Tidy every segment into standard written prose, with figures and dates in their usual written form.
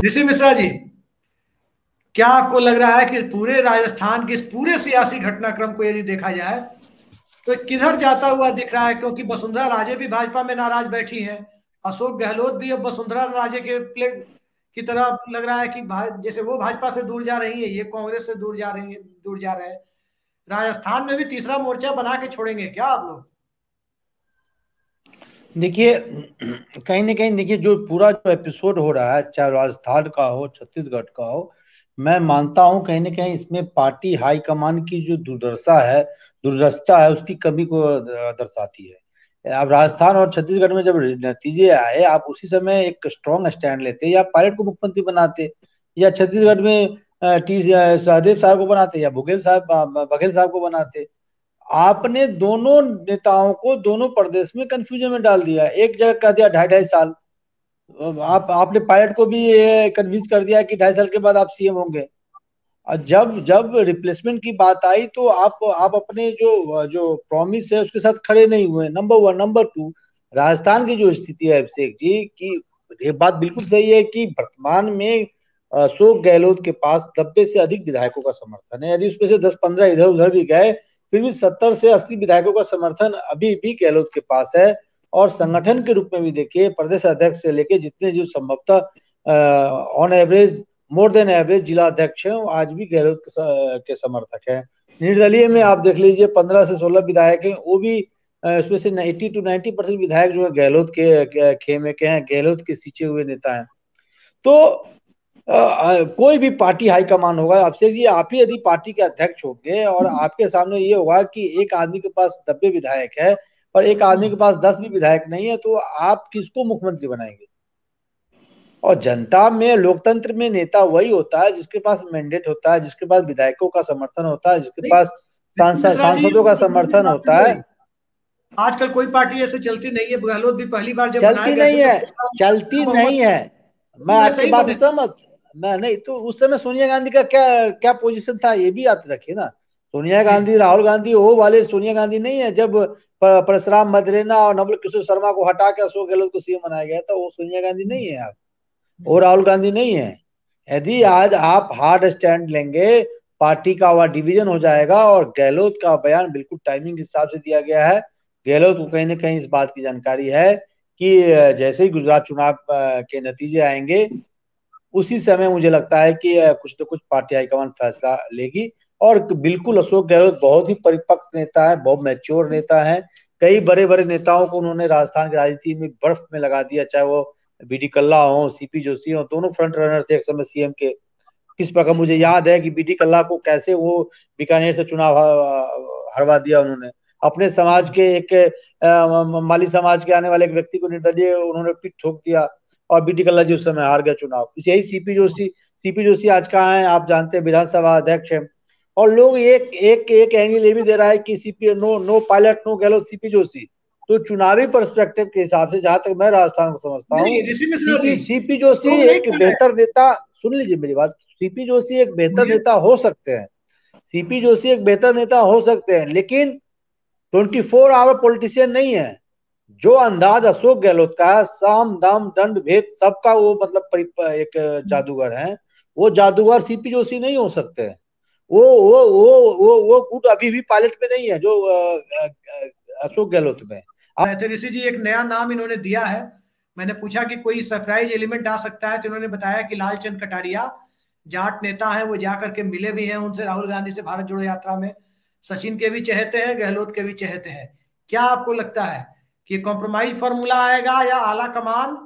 ऋषि मिश्रा जी, क्या आपको लग रहा है कि पूरे राजस्थान के इस पूरे सियासी घटनाक्रम को यदि देखा जाए तो किधर जाता हुआ दिख रहा है? क्योंकि वसुंधरा राजे भी भाजपा में नाराज बैठी हैं, अशोक गहलोत भी अब वसुंधरा राजे के प्लेट की तरह लग रहा है कि जैसे वो भाजपा से दूर जा रही है, ये कांग्रेस से दूर जा रही है, दूर जा रहे हैं। राजस्थान में भी तीसरा मोर्चा बना के छोड़ेंगे क्या आप लोग? देखिए, कहीं ना कहीं देखिए, जो पूरा जो एपिसोड हो रहा है, चाहे राजस्थान का हो, छत्तीसगढ़ का हो, मैं मानता हूं कहीं ना कहीं इसमें पार्टी हाईकमान की जो दूरदर्शिता है, उसकी कमी को दर्शाती है। अब अच्छा। राजस्थान और छत्तीसगढ़ में जब नतीजे आए, आप उसी समय एक स्ट्रॉन्ग स्टैंड लेते, या पायलट को मुख्यमंत्री बनाते, या छत्तीसगढ़ में टी सहदेव साहब को बनाते, या बघेल साहब को बनाते। आपने दोनों नेताओं को दोनों प्रदेश में कंफ्यूजन में डाल दिया। एक जगह कह दिया 2.5 साल, आपने पायलट को भी कन्विंस कर दिया कि 2.5 साल के बाद आप सीएम होंगे। और जब जब रिप्लेसमेंट की बात आई तो आप अपने जो जो प्रॉमिस है उसके साथ खड़े नहीं हुए। Number one. Number two, Rajasthan की जो स्थिति है अभिषेक जी की, ये बात बिल्कुल सही है कि वर्तमान में अशोक गहलोत के पास 90 से अधिक विधायकों का समर्थन है। यदि उसमें से 10-15 इधर उधर भी गए, फिर भी 70 से 80 विधायकों का समर्थन अभी भी गहलोत के पास है। और संगठन के रूप में भी देखिए, प्रदेश अध्यक्ष से लेके जितने जो संभवतः on average, more than average जिला अध्यक्ष हैं, वो आज भी गहलोत के समर्थक हैं। निर्दलीय में आप देख लीजिए, 15 से 16 विधायक हैं, वो भी उसमें से 80 to 90% विधायक जो है गहलोत के खेमे के हैं, गहलोत के सींचे हुए नेता हैं। तो कोई भी पार्टी हाईकमान होगा, अभिषेक जी, आप ही यदि पार्टी के अध्यक्ष होंगे और आपके सामने ये होगा कि एक आदमी के पास 90 विधायक है और एक आदमी के पास 10 भी विधायक नहीं है, तो आप किसको मुख्यमंत्री बनाएंगे? और जनता में, लोकतंत्र में नेता वही होता है जिसके पास मैंडेट होता है, जिसके पास विधायकों का समर्थन होता है, जिसके नहीं, पास मिश्रा जी, सांसदों का समर्थन होता है। आजकल कोई पार्टी ऐसे चलती नहीं है। गहलोत भी पहली बार जब बनाए चलती गए थे नहीं तो है, चलती नहीं है। मैं वैसे आपकी ही बात से बने। सहमत। मैं नहीं तो उस समय सोनिया गांधी का क्या क्या पोजीशन था, ये भी याद रखिए ना। सोनिया जी। गांधी, राहुल गांधी वो वाले सोनिया गांधी नहीं है। जब परशुराम मदरेना और नवल किशोर शर्मा को हटा के अशोक गहलोत को सीएम बनाया गया था, वो सोनिया गांधी नहीं है आप, वो राहुल गांधी नहीं है। यदि आज आप हार्ड स्टैंड लेंगे, पार्टी का वह डिवीजन हो जाएगा। और गहलोत का बयान बिल्कुल टाइमिंग के हिसाब से दिया गया है। गहलोत को कहीं ना कहीं इस बात की जानकारी है कि जैसे ही गुजरात चुनाव के नतीजे आएंगे, उसी समय मुझे लगता है कि कुछ न कुछ पार्टी हाईकमान फैसला लेगी। और बिल्कुल अशोक गहलोत बहुत ही परिपक्व नेता है, बहुत मैच्योर नेता है। कई बड़े बड़े नेताओं को उन्होंने राजस्थान की राजनीति में बर्फ में लगा दिया, चाहे वो बीडी कल्ला हो, सीपी जोशी हो, दोनों फ्रंट रनर थे एक समय सीएम के। किस प्रकार मुझे याद है कि बीडी कल्ला को कैसे वो बीकानेर से चुनाव हरवा दिया उन्होंने। अपने समाज के एक माली समाज के आने वाले एक व्यक्ति को निर्दलीय उन्होंने पीठ ठोक दिया, और बीडी कल्ला जी उस समय हार गया चुनाव। यही सीपी जोशी आज कहाँ है आप जानते हैं, विधानसभा अध्यक्ष है। और लोग एक एक एक एंगल ये भी दे रहा है कि CP no no Pilot no Gehlot CP Joshi. तो चुनावी पर्सपेक्टिव के हिसाब से, जहां तक मैं राजस्थान को समझता नहीं, हूँ, ऋषि मिश्रा जी, सीपी जोशी लोग नहीं एक कह रहे। बेहतर नेता, सुन लीजिए मेरी बात, सीपी जोशी एक बेहतर बोलिए। नेता हो सकते हैं। सीपी जोशी एक बेहतर नेता हो सकते हैं, लेकिन 24 आवर पॉलिटिशियन नहीं है। जो अंदाज अशोक गहलोत का है, साम दाम दंड भेद सबका वो मतलब एक जादूगर है, वो जादूगर सीपी जोशी नहीं हो सकते हैं। वो गुट अभी भी पायलट में नहीं है जो अशोक गहलोत में। थे ऋषि जी, एक नया नाम इन्होंने दिया है। मैंने पूछा कि कोई सरप्राइज एलिमेंट आ सकता है तो इन्होंने बताया कि लालचंद कटारिया जाट नेता है, वो जाकर के मिले भी हैं उनसे राहुल गांधी से भारत जोड़ो यात्रा में। सचिन के भी चहेते हैं, गहलोत के भी चहेते हैं। क्या आपको लगता है कि कॉम्प्रोमाइज फॉर्मूला आएगा या आला कमान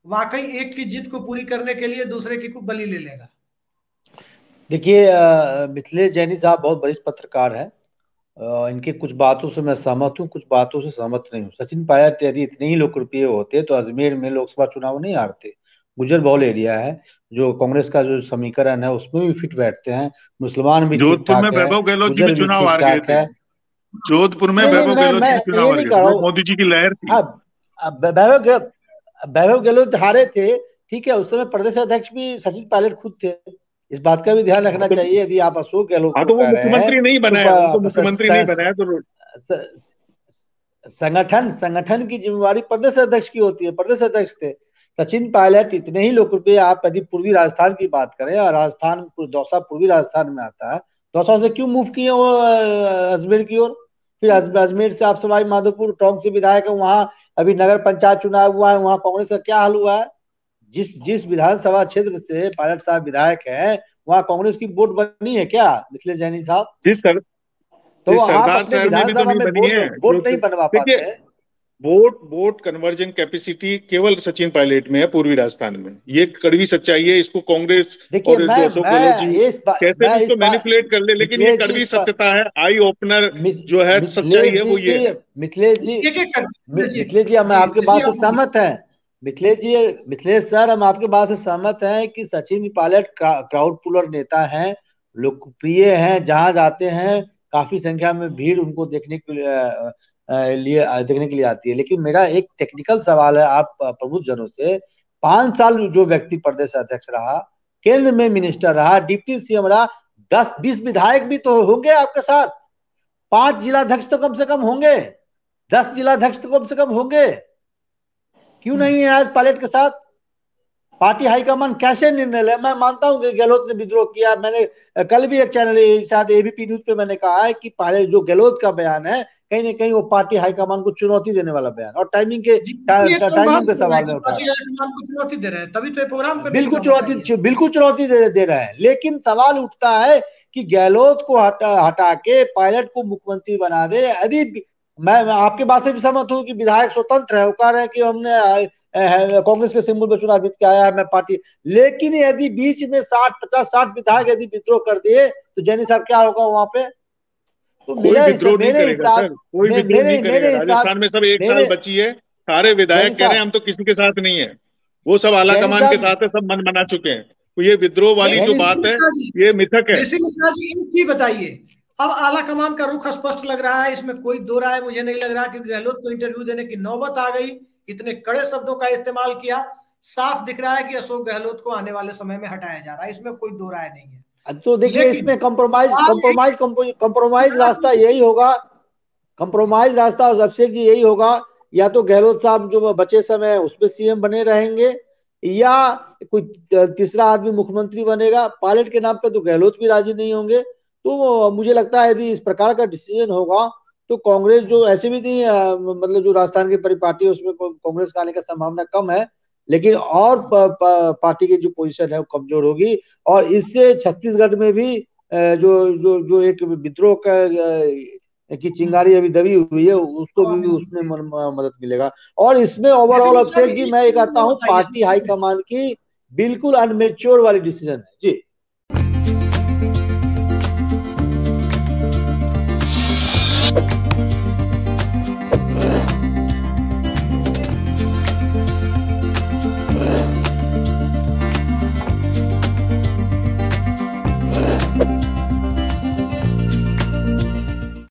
वाकई एक की जिद को पूरी करने के लिए दूसरे की को बलि ले लेगा? देखिए, मिथिलेश जैनी साहब बहुत वरिष्ठ पत्रकार है। इनके कुछ बातों से मैं सहमत हूँ, कुछ बातों से सहमत नहीं हूँ। सचिन पायलट यदि इतने ही लोकप्रिय होते तो अजमेर में लोकसभा चुनाव नहीं हारते। गुजर बहुल एरिया है, जो कांग्रेस का जो समीकरण है उसमें भी फिट बैठते हैं। मुसलमान भी ठीक जोधपुर में ठाक है, वैभव गहलोत जी भी गुजर भी चुनाव ठीक हार गए ठाक थे। है। जोधपुर में नहीं नहीं, वैभव मैं गहलोत जी मैं भी मैं चुनाव ये हार नहीं गए कह थे, रहा वो हूँ। मोदी जी की लहर थी। अब वैभव गहलोत हारे थे, ठीक है। उस समय प्रदेश अध्यक्ष भी सचिन पायलट खुद थे। इस बात का भी ध्यान हाँ रखना तो चाहिए। यदि आप अशोक गहलोत हाँ को तो वो कह रहे हैं मुख्यमंत्री नहीं तो बना है, वो तो मुख्यमंत्री नहीं बना है तो स- संगठन संगठन की जिम्मेवारी प्रदेश अध्यक्ष की होती है। प्रदेश अध्यक्ष थे सचिन पायलट। इतने ही लोकप्रिय, आप यदि पूर्वी राजस्थान की बात करें, और राजस्थान दौसा पूर्वी राजस्थान में आता है, दौसा से क्यों मूव किए वो अजमेर की ओर? फिर अजमेर से आप सवाई माधोपुर टोंक से विधायक है, वहां अभी नगर पंचायत चुनाव हुआ है, वहां कांग्रेस का क्या हाल हुआ है? जिस जिस विधानसभा क्षेत्र से पायलट साहब विधायक है, वहां कांग्रेस की वोट बनी है क्या मिथिलेश जैनी साहब? तो जिस आप सरदार अपने साहब में भी तो विधानसभा नहीं में बनी है। वोट नहीं बनवा पाते हैं। वोट कन्वर्जन कैपेसिटी केवल सचिन पायलट में है पूर्वी राजस्थान में। ये कड़वी सच्चाई है। इसको कांग्रेस देखिए, और जो अशोक गहलोत जी कैसे भी इसको मैनिपुलेट कर ले, लेकिन ये कड़वी सत्यता है। आई ओपनर जो है सच्चाई है वो ये है। मिथिलेश जी हम आपके बात से सहमत हैं। मिथिलेश सर, हम आपके बात से सहमत हैं कि सचिन पायलट क्राउड पुलर नेता हैं, लोकप्रिय हैं, जहां जाते हैं काफी संख्या में भीड़ उनको देखने के लिए आती है। लेकिन मेरा एक टेक्निकल सवाल है आप प्रबुद्ध जनों से। 5 साल जो व्यक्ति प्रदेश अध्यक्ष रहा, केंद्र में मिनिस्टर रहा, डिप्टी सीएम रहा, 10-20 विधायक भी तो होंगे आपके साथ, 5 जिलाध्यक्ष तो कम से कम होंगे, 10 जिलाध्यक्ष तो कम से कम होंगे, क्यों नहीं है आज पायलट के साथ? पार्टी हाईकमान कैसे निर्णय ले? मैं मानता हूं कि गहलोत ने विद्रोह किया। मैंने कल भी एक चैनल शायद एबीपी न्यूज पे मैंने कहा है कि पायलट जो गहलोत का बयान है, कहीं ना कहीं वो पार्टी हाईकमान को चुनौती देने वाला बयान, और टाइमिंग के सवाल में उठा चुनौती दे रहे हैं, तभी तो प्रोग्राम बिल्कुल चुनौती दे रहे हैं। लेकिन सवाल उठता है कि गहलोत को हटा के पायलट को मुख्यमंत्री बना दे। यदि मैं आपके बात से भी सहमत हूँ कि विधायक स्वतंत्र है, वो कह रहे हैं कि हमने कांग्रेस के सिंबल पर चुनाव जीत के आया है, मैं पार्टी, लेकिन यदि बीच में 60 विधायक यदि विद्रोह कर दिए तो जैनी साहब क्या होगा वहां पे? तो कोई विद्रोह नहीं करेगा सर, कोई विद्रोह नहीं करेगा। राजस्थान में सब 1 साल बची है, सारे विधायक कह रहे हैं हम तो किसी के साथ नहीं है, वो सब आला कमान के साथ है, सब मन बना चुके हैं। तो ये विद्रोह वाली जो बात है ये मिथक है। जी बताइए, अब आला कमान का रुख स्पष्ट लग रहा है, इसमें कोई दो राय मुझे नहीं लग रहा कि गहलोत को इंटरव्यू देने की नौबत आ गई। इतने कड़े शब्दों का इस्तेमाल किया, साफ दिख रहा है कि अशोक गहलोत को आने वाले समय में हटाया जा रहा है, इसमें कोई दो राय नहीं है। तो देखिए, इसमें कंप्रोमाइज रास्ता यही होगा, कंप्रोमाइज रास्ता अभिषेक जी यही होगा, या तो गहलोत साहब जो बचे समय उसमें सीएम बने रहेंगे, या कोई तीसरा आदमी मुख्यमंत्री बनेगा। पायलट के नाम पे तो गहलोत भी राजी नहीं होंगे। तो मुझे लगता है यदि इस प्रकार का डिसीजन होगा तो कांग्रेस जो ऐसे भी नहीं, मतलब जो राजस्थान की परिपाटी है उसमें कांग्रेस का आने का संभावना कम है, लेकिन और पार्टी की जो पोजीशन है वो कमजोर होगी। और इससे छत्तीसगढ़ में भी जो जो जो एक विद्रोह की चिंगारी अभी दबी हुई है, उसको भी उसमें मदद मिलेगा। और इसमें ओवरऑल अभिषेक जी मैं ये कहता हूँ पार्टी हाईकमान की बिल्कुल अनमेच्योर वाली डिसीजन है जी।